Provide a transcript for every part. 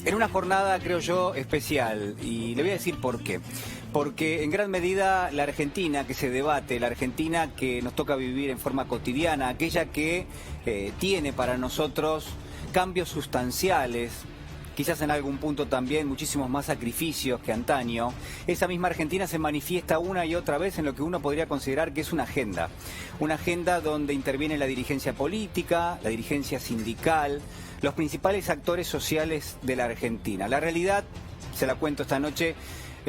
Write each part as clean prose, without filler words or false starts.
En una jornada, creo yo, especial, y le voy a decir por qué. Porque en gran medida la Argentina que se debate, la Argentina que nos toca vivir en forma cotidiana, aquella que tiene para nosotros cambios sustanciales, quizás en algún punto también muchísimos más sacrificios que antaño, esa misma Argentina se manifiesta una y otra vez en lo que uno podría considerar que es una agenda donde interviene la dirigencia política, la dirigencia sindical, los principales actores sociales de la Argentina. La realidad, se la cuento esta noche,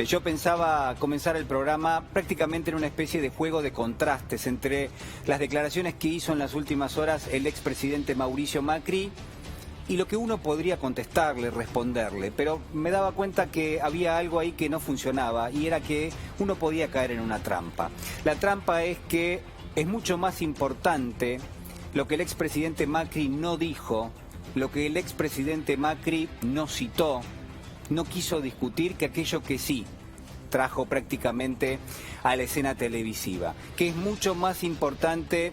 yo pensaba comenzar el programa prácticamente en una especie de juego de contrastes entre las declaraciones que hizo en las últimas horas el expresidente Mauricio Macri y lo que uno podría contestarle, responderle, pero me daba cuenta que había algo ahí que no funcionaba y era que uno podía caer en una trampa. La trampa es que es mucho más importante lo que el expresidente Macri no dijo, lo que el expresidente Macri no citó, no quiso discutir, que aquello que sí trajo prácticamente a la escena televisiva, que es mucho más importante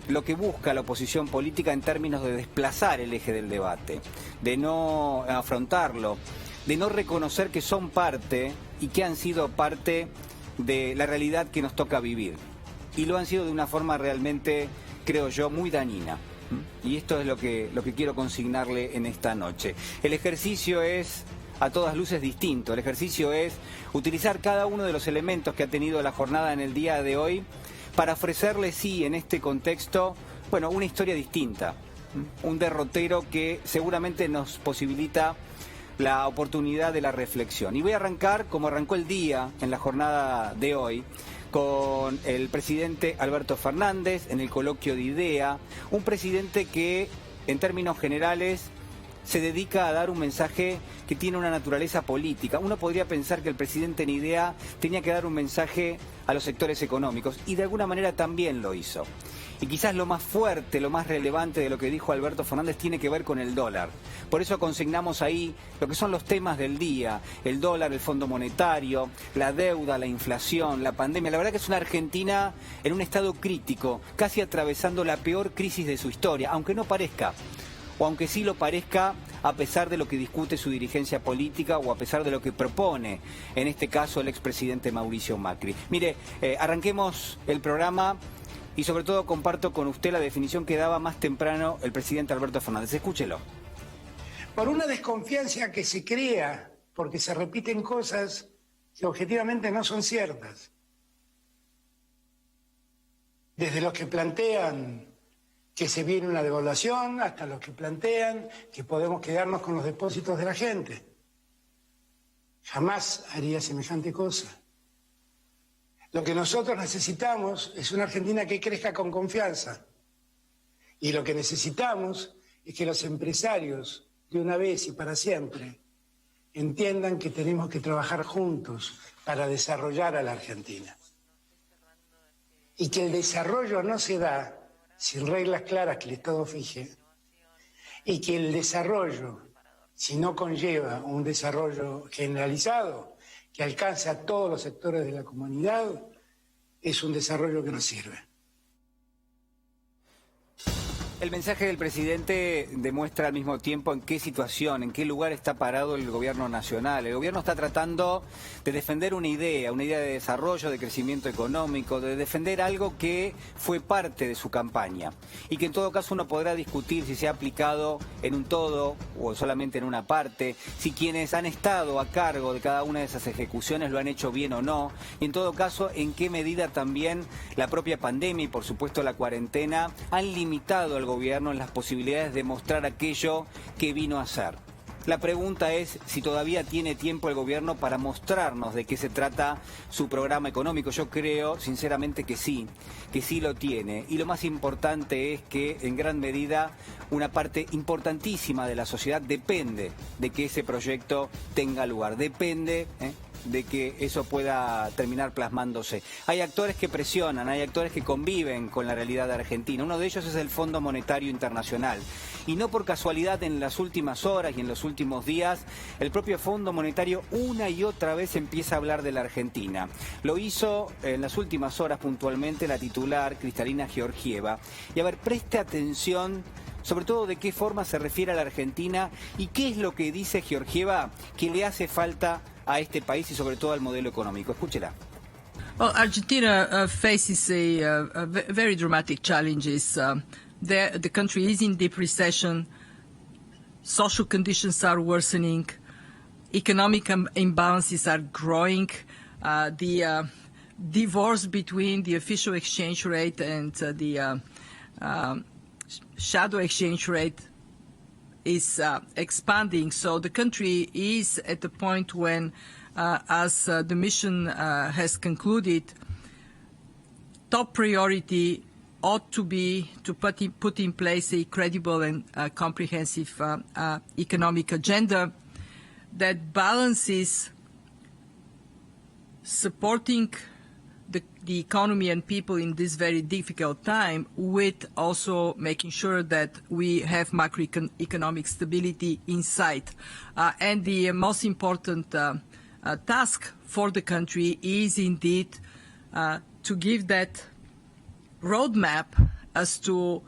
lo que busca la oposición política en términos de desplazar el eje del debate, de no afrontarlo, de no reconocer que son parte y que han sido parte de la realidad que nos toca vivir. Y lo han sido de una forma realmente, creo yo, muy dañina. Y esto es lo que quiero consignarle en esta noche. El ejercicio es a todas luces distinto. El ejercicio es utilizar cada uno de los elementos que ha tenido la jornada en el día de hoy para ofrecerle, sí, en este contexto, bueno, una historia distinta. Un derrotero que seguramente nos posibilita la oportunidad de la reflexión. Y voy a arrancar, como arrancó el día en la jornada de hoy, con el presidente Alberto Fernández en el coloquio de IDEA, un presidente que, en términos generales, se dedica a dar un mensaje que tiene una naturaleza política. Uno podría pensar que el presidente en IDEA tenía que dar un mensaje a los sectores económicos, y de alguna manera también lo hizo. Y quizás lo más fuerte, lo más relevante de lo que dijo Alberto Fernández tiene que ver con el dólar. Por eso consignamos ahí lo que son los temas del día: el dólar, el Fondo Monetario, la deuda, la inflación, la pandemia. La verdad que es una Argentina en un estado crítico, casi atravesando la peor crisis de su historia, aunque no parezca, o aunque sí lo parezca, a pesar de lo que discute su dirigencia política o a pesar de lo que propone, en este caso, el expresidente Mauricio Macri. Mire, arranquemos el programa y sobre todo comparto con usted la definición que daba más temprano el presidente Alberto Fernández. Escúchelo. Por una desconfianza que se crea porque se repiten cosas que objetivamente no son ciertas. Desde los que plantean que se viene una devaluación, hasta los que plantean que podemos quedarnos con los depósitos de la gente. Jamás haría semejante cosa. Lo que nosotros necesitamos es una Argentina que crezca con confianza. Y lo que necesitamos es que los empresarios, de una vez y para siempre, entiendan que tenemos que trabajar juntos para desarrollar a la Argentina. Y que el desarrollo no se da sin reglas claras que el Estado fije, y que el desarrollo, si no conlleva un desarrollo generalizado que alcance a todos los sectores de la comunidad, es un desarrollo que no sirve. El mensaje del presidente demuestra al mismo tiempo en qué situación, en qué lugar está parado el gobierno nacional. El gobierno está tratando de defender una idea de desarrollo, de crecimiento económico, de defender algo que fue parte de su campaña y que en todo caso uno podrá discutir si se ha aplicado en un todo o solamente en una parte, si quienes han estado a cargo de cada una de esas ejecuciones lo han hecho bien o no, y en todo caso en qué medida también la propia pandemia y por supuesto la cuarentena han limitado al gobierno en las posibilidades de mostrar aquello que vino a hacer. La pregunta es si todavía tiene tiempo el gobierno para mostrarnos de qué se trata su programa económico. Yo creo sinceramente que sí lo tiene. Y lo más importante es que en gran medida una parte importantísima de la sociedad depende de que ese proyecto tenga lugar. Depende de que eso pueda terminar plasmándose. Hay actores que presionan, hay actores que conviven con la realidad argentina. Uno de ellos es el Fondo Monetario Internacional. Y no por casualidad en las últimas horas y en los últimos días, el propio Fondo Monetario una y otra vez empieza a hablar de la Argentina. Lo hizo en las últimas horas puntualmente la titular Cristalina Georgieva. Y a ver, preste atención sobre todo de qué forma se refiere a la Argentina y qué es lo que dice Georgieva que le hace falta a este país y sobre todo al modelo económico. Escúchela. Well, Argentina faces a very dramatic challenges. The country is in deep recession. Social conditions are worsening. Economic imbalances are growing. The divorce between the official exchange rate and the shadow exchange rate is expanding. So the country is at the point when, as the mission has concluded, top priority ought to be to put in place a credible and comprehensive economic agenda that balances supporting the economy and people in this very difficult time with also making sure that we have macroeconomic stability in sight. And the most important task for the country is indeed to give that roadmap as to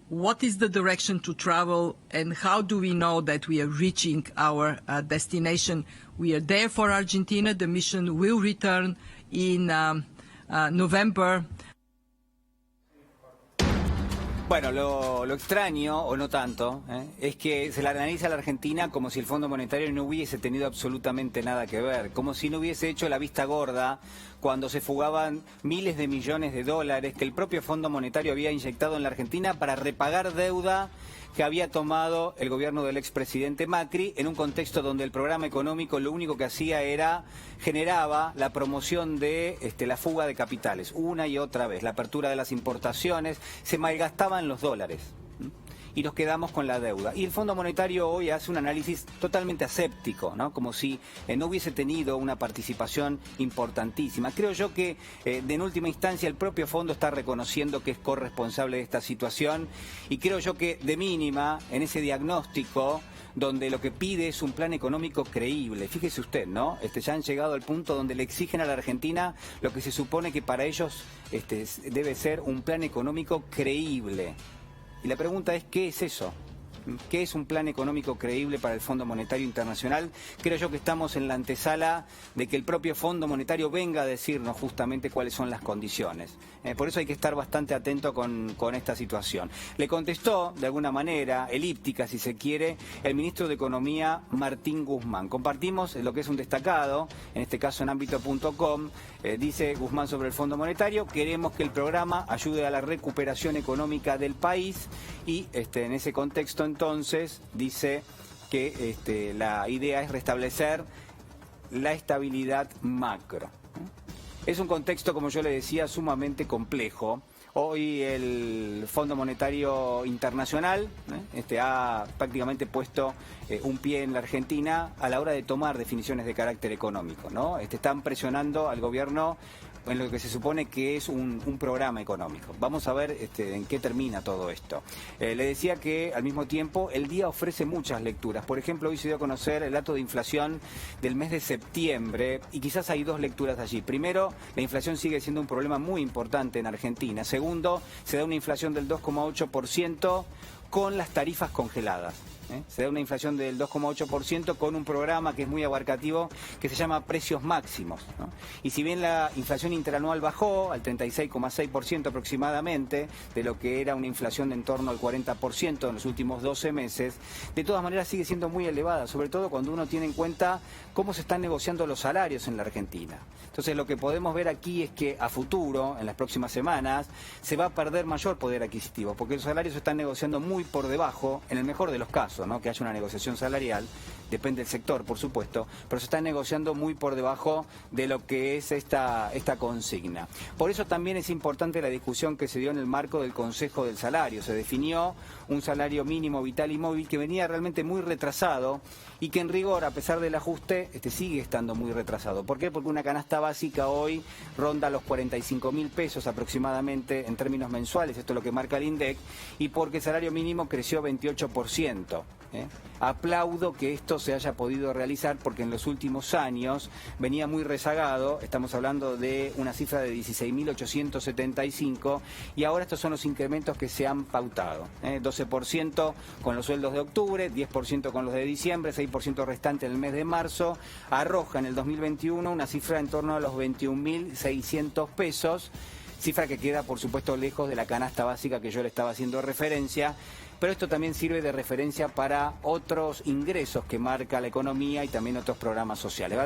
what is the direction to travel and how do we know that we are reaching our destination. We are there for Argentina. The mission will return in November. Bueno, lo extraño, o no tanto, es que se la analiza a la Argentina como si el Fondo Monetario no hubiese tenido absolutamente nada que ver, como si no hubiese hecho la vista gorda cuando se fugaban miles de millones de dólares que el propio Fondo Monetario había inyectado en la Argentina para repagar deuda que había tomado el gobierno del expresidente Macri en un contexto donde el programa económico lo único que hacía generaba la promoción de la fuga de capitales, una y otra vez, la apertura de las importaciones, se malgastaban los dólares y nos quedamos con la deuda. Y el Fondo Monetario hoy hace un análisis totalmente aséptico, ¿no? Como si no hubiese tenido una participación importantísima. Creo yo que en última instancia el propio fondo está reconociendo que es corresponsable de esta situación y creo yo que de mínima en ese diagnóstico donde lo que pide es un plan económico creíble. Fíjese usted, ¿no? Ya han llegado al punto donde le exigen a la Argentina lo que se supone que para ellos debe ser un plan económico creíble. Y la pregunta es, ¿qué es eso? ¿Qué es un plan económico creíble para el Fondo Monetario Internacional? Creo yo que estamos en la antesala de que el propio Fondo Monetario venga a decirnos justamente cuáles son las condiciones. Por eso hay que estar bastante atento con esta situación. Le contestó, de alguna manera, elíptica si se quiere, el ministro de Economía, Martín Guzmán. Compartimos lo que es un destacado, en este caso en ámbito.com, dice Guzmán sobre el Fondo Monetario: queremos que el programa ayude a la recuperación económica del país y en ese contexto entonces dice que la idea es restablecer la estabilidad macro. Es un contexto, como yo le decía, sumamente complejo. Hoy el Fondo Monetario Internacional ha prácticamente puesto un pie en la Argentina a la hora de tomar definiciones de carácter económico, ¿no? Están presionando al gobierno en lo que se supone que es un programa económico. Vamos a ver en qué termina todo esto. Le decía que al mismo tiempo el día ofrece muchas lecturas. Por ejemplo, hoy se dio a conocer el dato de inflación del mes de septiembre y quizás hay dos lecturas allí. Primero, la inflación sigue siendo un problema muy importante en Argentina. Segundo, se da una inflación del 2,8% con las tarifas congeladas. Se da una inflación del 2,8% con un programa que es muy abarcativo que se llama precios máximos, ¿no? Y si bien la inflación interanual bajó al 36,6% aproximadamente de lo que era una inflación de en torno al 40% en los últimos 12 meses, de todas maneras sigue siendo muy elevada, sobre todo cuando uno tiene en cuenta cómo se están negociando los salarios en la Argentina. Entonces lo que podemos ver aquí es que a futuro, en las próximas semanas, se va a perder mayor poder adquisitivo, porque los salarios se están negociando muy por debajo, en el mejor de los casos, ¿no? Que haya una negociación salarial, depende del sector, por supuesto, pero se está negociando muy por debajo de lo que es esta consigna. Por eso también es importante la discusión que se dio en el marco del Consejo del Salario. Se definió un salario mínimo vital y móvil que venía realmente muy retrasado y que en rigor, a pesar del ajuste, sigue estando muy retrasado. ¿Por qué? Porque una canasta básica hoy ronda los 45.000 pesos aproximadamente en términos mensuales, esto es lo que marca el INDEC, y porque el salario mínimo creció 28%. Aplaudo que esto se haya podido realizar porque en los últimos años venía muy rezagado, estamos hablando de una cifra de 16.875 y ahora estos son los incrementos que se han pautado, 12% con los sueldos de octubre, 10% con los de diciembre, 6% restante en el mes de marzo, arroja en el 2021 una cifra en torno a los 21.600 pesos, cifra que queda por supuesto lejos de la canasta básica que yo le estaba haciendo referencia. Pero esto también sirve de referencia para otros ingresos que marca la economía y también otros programas sociales.